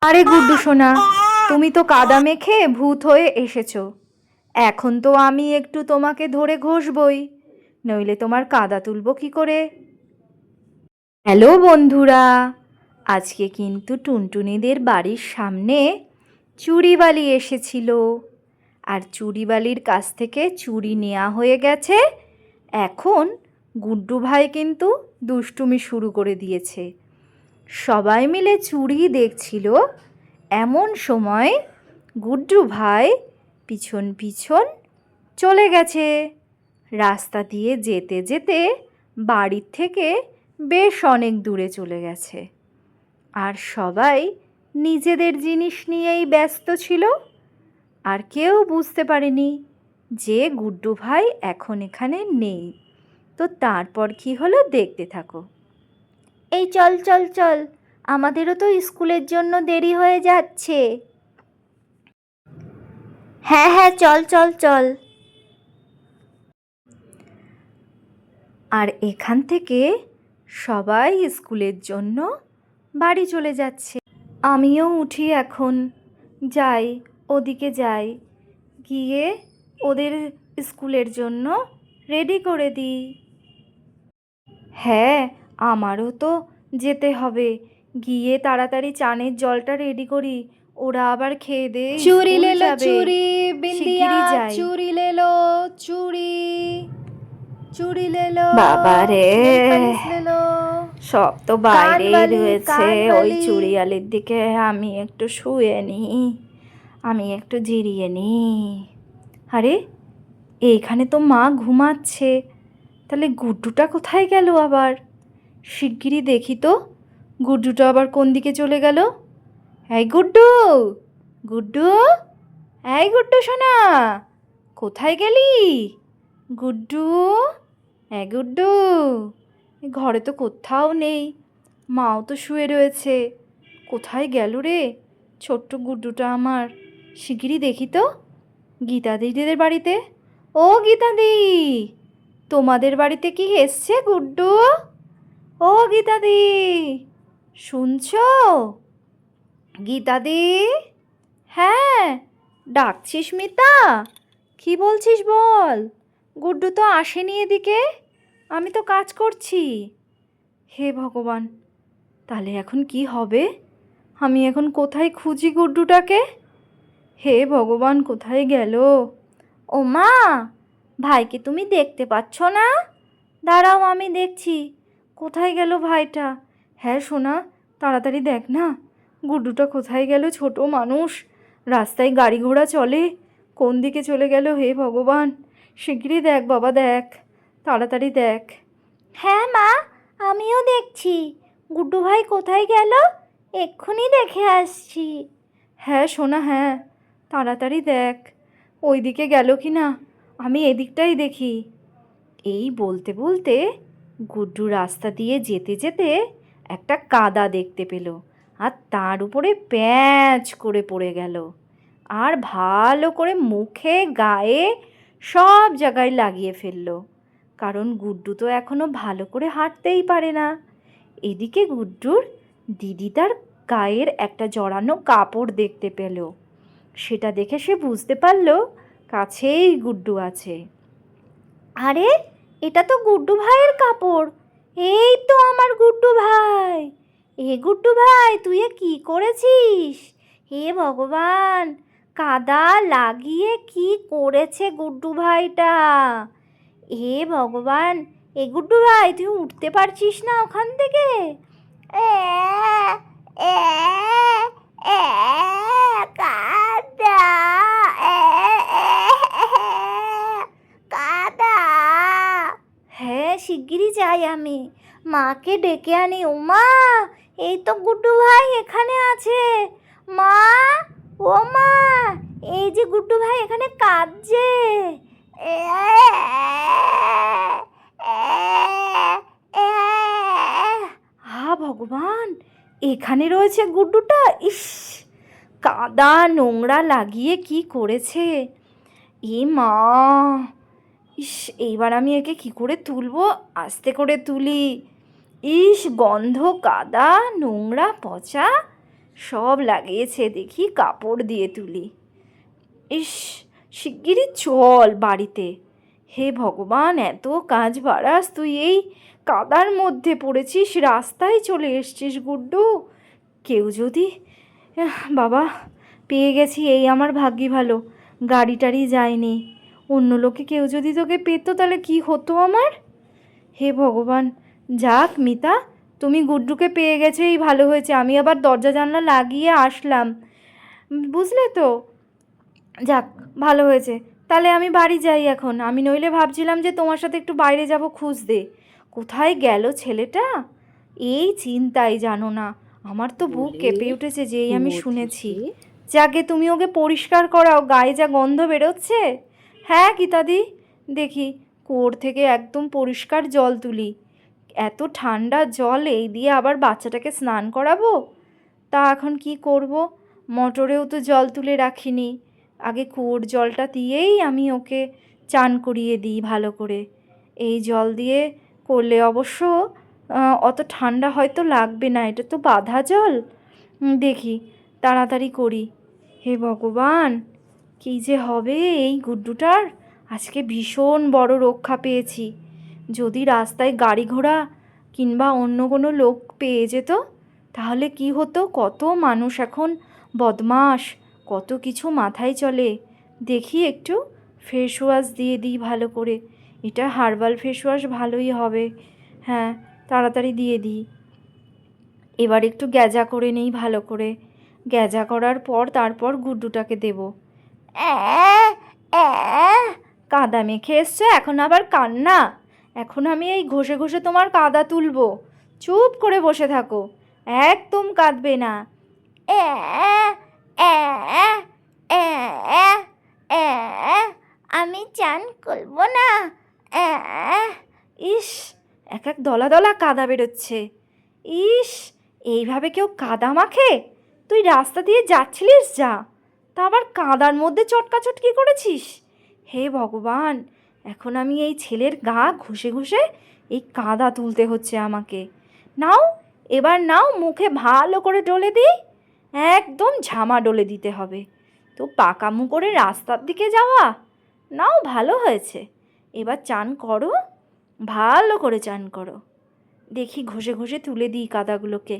আরে গুড্ডু সোনা, তুমি তো কাদা মেখে ভূত হয়ে এসেছো। এখন তো আমি একটু তোমাকে ধরে ঘষবই, নইলে তোমার কাদা তুলবো কি করে। হ্যালো বন্ধুরা, আজকে কিন্তু টুনটুনিদের বাড়ির সামনে চুড়িবালি এসেছিল। আর চুড়িবালির কাছ থেকে চুড়ি নেওয়া হয়ে গেছে। এখন গুড্ডু ভাই কিন্তু দুষ্টুমি শুরু করে দিয়েছে। সবাই মিলে চুড়ি দেখছিল। এমন সময় গুড্ডু ভাই পিছন পিছন চলে গেছে। রাস্তা দিয়ে যেতে যেতে বাড়ির থেকে বেশ অনেক দূরে চলে গেছে। আর সবাই নিজেদের জিনিস নিয়েই ব্যস্ত ছিল। আর কেউ বুঝতে পারেনি যে গুড্ডু ভাই এখন এখানে নেই। তো তারপর কি হলো দেখতে থাকো। এই চল চল চল, আমাদেরও তো স্কুলের জন্য দেরি হয়ে যাচ্ছে। হ্যাঁ হ্যাঁ, চল চল চল। আর এখান থেকে সবাই স্কুলের জন্য বাড়ি চলে যাচ্ছে। আমিও উঠি এখন, যাই, ওদিকে যাই, গিয়ে ওদের স্কুলের জন্য রেডি করে দিই। হ্যাঁ, আমারও তো যেতে হবে, গিয়ে তাড়াতাড়ি চানের জলটা রেডি করি। ওরা আবার খেয়ে দিয়ে চুরি স্কুল লেলো যাবে। চুরি বিন্দিয়া, শিগগিরই যাই। চুরি লেলো চুরি, চুরি লেলো, বাবা রে, নেল পালিশ লেলো, সব তো বাইরেই কানবালি রয়েছে। ওই কানবালি। চুড়িয়ালির দিকে আমি একটু শুয়ে নিই, আমি একটু জিরিয়ে নিই। আরে, এইখানে তো মা ঘুমাচ্ছে, তাহলে গুড্ডুটা কোথায় গেল আবার? শিগগিরই দেখি তো, গুড্ডুটা আবার কোন দিকে চলে গেল। এই গুড্ডু, গুড্ডু, এই গুড্ডু সোনা, কোথায় গেলি? গুড্ডু, এই গুড্ডু, ঘরে তো কোথাও নেই। মাও তো শুয়ে রয়েছে। কোথায় গেল রে ছোট্ট গুড্ডুটা আমার? শিগগিরই দেখি তো গীতা দিদিদের বাড়িতে। ও গীতাদি, তোমাদের বাড়িতে কি এসছে গুড্ডু? ও গীতাদি, শুনছো? গীতাদি, হ্যাঁ, ডাকছিস মিতা? কি বলছিস বল। গুড্ডু তো আসেনি এদিকে, আমি তো কাজ করছি। হে ভগবান, তাহলে এখন কি হবে? আমি এখন কোথায় খুঁজি গুড্ডুটাকে? হে ভগবান, কোথায় গেল? ও মা, ভাইকে তুমি দেখতে পাচ্ছ না? দাঁড়াও, আমি দেখছি। কোথায় গেল ভাইটা? হ্যাঁ সোনা, তাড়াতাড়ি দেখ না, গুড্ডুটা কোথায় গেল? ছোট মানুষ, রাস্তায় গাড়ি ঘোড়া চলে, কোন দিকে চলে গেল? হে ভগবান, শিগগিরই দেখ বাবা, দেখ, তাড়াতাড়ি দেখ। হ্যাঁ মা, আমিও দেখছি। গুড্ডু ভাই কোথায় গেল? এক্ষুনি দেখে আসছি। হ্যাঁ সোনা, হ্যাঁ, তাড়াতাড়ি দেখ ওই দিকে গেল কি না, আমি এদিকটাই দেখি। এই বলতে বলতে গুড্ডু রাস্তা দিয়ে যেতে যেতে একটা কাদা দেখতে পেল, আর তার উপরে প্যাঁচ করে পড়ে গেল। আর ভালো করে মুখে গায়ে সব জায়গায় লাগিয়ে ফেললো, কারণ গুড্ডু তো এখনো ভালো করে হাঁটতেই পারে না। এদিকে গুড্ডুর দিদি তার গায়ের একটা জড়ানো কাপড় দেখতে পেল। সেটা দেখে সে বুঝতে পারল কাছেই গুড্ডু আছে। আরে, এটা তো গুড্ডু ভাইয়ের কাপড়। এই তো আমার গুড্ডু ভাই। এ গুড্ডু ভাই, তুই এ কি করেছিস? হে ভগবান, কাদা লাগিয়ে কি করেছে গুড্ডু ভাইটা? হে ভগবান, এ গুড্ডু ভাই, তুই উঠতে পারছিস না ওখান থেকে? এ এ এ কাদা, এ কাদা। হ্যাঁ, শিগগিরই যাই, আমি মাকে ডেকে আনি। ও মা, এই তো গুড্ডু ভাই এখানে আছে। মা, ও মা, এই যে গুড্ডু ভাই এখানে কাঁদছে। এ হা ভগবান, এখানে রয়েছে গুড্ডুটা। ইস, কাদা নোংরা লাগিয়ে কি করেছে! এ মা, ইস, এইবার আমি একে কি করে তুলবো? আস্তে করে তুলি। ইস, গন্ধ, কাদা, নোংরা, পচা, সব লাগিয়েছে, দেখি কাপড় দিয়ে তুলি। ইস, শিগগিরই চল বাড়িতে। হে ভগবান, এত কাজ বাড়াস, তুই এই কাদার মধ্যে পড়েছিস, রাস্তায় চলে এসছিস গুড্ডু। কেউ যদি বাবা, পেয়ে গেছি, এই আমার ভাগ্যি ভালো, গাড়ি টাড়ি যায়নি। অন্য লোকে কেউ যদি তোকে পেত তাহলে কি হতো আমার। হে ভগবান, যাক মিতা, তুমি গুড্ডুকে পেয়ে গেছো, এই ভালো হয়েছে। আমি আবার দরজা জানলা লাগিয়ে আসলাম, বুঝলে তো। যাক, ভালো হয়েছে। তাহলে আমি বাড়ি যাই এখন। আমি নইলে ভাবছিলাম যে তোমার সাথে একটু বাইরে যাব খুঁজতে। কোথায় গেল ছেলেটা, এই চিন্তাই জানো না। আমার তো বুক কেঁপে উঠেছে যেই আমি শুনেছি। যাকে তুমি ওকে পরিষ্কার করাও, গায়ে যা গন্ধ বেরোচ্ছে। হ্যাঁ গীতাদি, দেখি কুয়োর থেকে একদম পরিষ্কার জল তুলি। এত ঠান্ডা জল, এই দিয়ে আবার বাচ্চাটাকে স্নান করাবো? তা এখন কি করব, মোটরেও তো জল তুলে রাখিনি। আগে কুয়োর জলটা দিয়েই আমি ওকে চান করিয়ে দিই ভালো করে। এই জল দিয়ে করলে অবশ্য অত ঠান্ডা হয়তো লাগবে না, এটা তো বাঁধা জল। দেখি তাড়াতাড়ি করি। হে ভগবান, কী যে হবে এই গুড্ডুটার। আজকে ভীষণ বড় রক্ষা পেয়েছি। যদি রাস্তায় গাড়ি ঘোড়া কিংবা অন্য কোনো লোক পেয়ে যেত তাহলে কি হতো। কত মানুষ এখন বদমাশ, কত কিছু মাথায় চলে। দেখি একটু ফেস ওয়াশ দিয়ে দিই ভালো করে। এটা হার্বাল ফেস ওয়াশ ভালোই হবে। হ্যাঁ, তাড়াতাড়ি দিয়ে দিই। এবার একটু গ্যাজা করে নেই ভালো করে। গ্যাজা করার পর তারপর গুড্ডুটাকে দেব। কাদা মেখে এসছে, এখন আবার কান্না। এখন আমি এই ঘষে ঘষে তোমার কাদা তুলবো। চুপ করে বসে থাকো, একদম কাঁদবে না। আমি চান করবো না। ইস, এক এক দলা দলা কাদা বেরোচ্ছে। ইস, এইভাবে কেউ কাদা মাখে? তুই রাস্তা দিয়ে যাচ্ছিলিস যা, তা আবার কাদার মধ্যে চটকাচটকি করেছিস। হে ভগবান, এখন আমি এই ছেলের গা ঘষে ঘষে এই কাদা তুলতে হচ্ছে আমাকে। নাও, এবার নাও, মুখে ভালো করে ডলে দিই। একদম ঝামা ডলে দিতে হবে। তো পাকামু করে রাস্তার দিকে যাওয়া। নাও, ভালো হয়েছে। এবার চান করো, ভালো করে চান করো। দেখি ঘষে ঘষে তুলে দিই কাদাগুলোকে।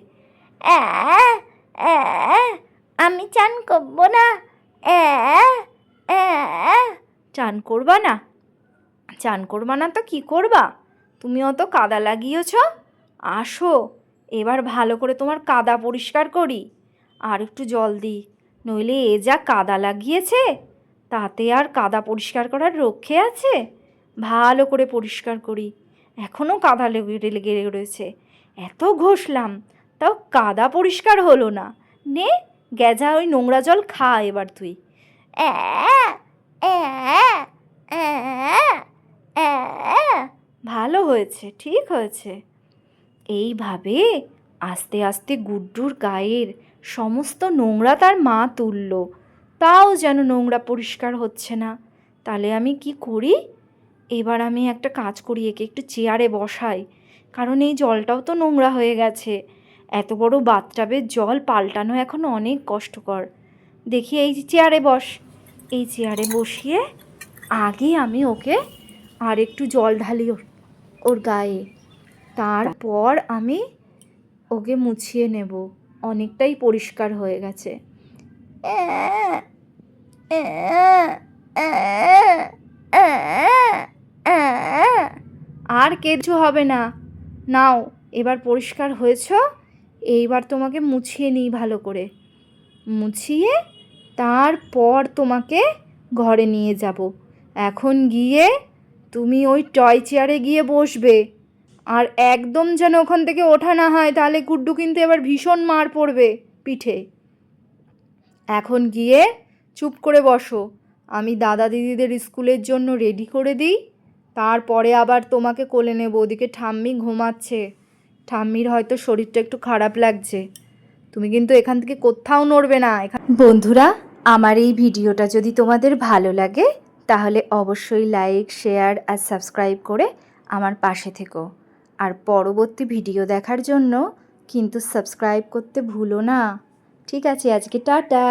আমি চান করবো না। চান করবা না? চান করবা না তো কি করবা? তুমি অত কাদা লাগিয়েছ। আসো, এবার ভালো করে তোমার কাদা পরিষ্কার করি। আর একটু জল দিই, নইলে এ যা কাদা লাগিয়েছে তাতে আর কাদা পরিষ্কার করার রক্ষে আছে? ভালো করে পরিষ্কার করি। এখনও কাদা লেগে রয়েছে। এত ঘষলাম তাও কাদা পরিষ্কার হলো না। নে, গ্যাজা ওই নোংরা জল খা এবার তুই। ভালো হয়েছে, ঠিক হয়েছে। এইভাবে আস্তে আস্তে গুড্ডুর গায়ের সমস্ত নোংরা তার মা তুলল। তাও যেন নোংরা পরিষ্কার হচ্ছে না। তাহলে আমি কি করি? এবার আমি একটা কাজ করি, একে একটু চেয়ারে বসাই, কারণ এই জলটাও তো নোংরা হয়ে গেছে। এত বড় বাথটাবের জল পাল্টানো এখন অনেক কষ্টকর। দেখি, এই চেয়ারে বস। এই চেয়ারে বসিয়ে আগে আমি ওকে আর একটু জল ঢালি ওর গায়ে। তারপর আমি ওকে মুছিয়ে নেব। অনেকটাই পরিষ্কার হয়ে গেছে। আর কিছু হবে না। নাও, এবার পরিষ্কার হয়েছ। এইবার তোমাকে মুছিয়ে নিই ভালো করে। মুছিয়ে তারপর তোমাকে ঘরে নিয়ে যাব। এখন গিয়ে তুমি ওই টয় চেয়ারে গিয়ে বসবে। আর একদম যেন ওখান থেকে ওঠা না হয়, তাহলে গুড্ডু কিন্তু এবার ভীষণ মার পড়বে পিঠে। এখন গিয়ে চুপ করে বসো। আমি দাদা দিদিদের স্কুলের জন্য রেডি করে দিই, তারপরে আবার তোমাকে কোলে নেব। ওদিকে ঠাম্মি ঘুমাচ্ছে। ঠাম্মির হয়তো শরীরটা একটু খারাপ লাগছে। তুমি কিন্তু এখান থেকে কোথাও নড়বে না। বন্ধুরা, আমার এই ভিডিওটা যদি তোমাদের ভালো লাগে তাহলে অবশ্যই লাইক, শেয়ার আর সাবস্ক্রাইব করে আমার পাশে থেকো। আর পরবর্তী ভিডিও দেখার জন্য কিন্তু সাবস্ক্রাইব করতে ভুলো না। ঠিক আছে আজকে টাটা।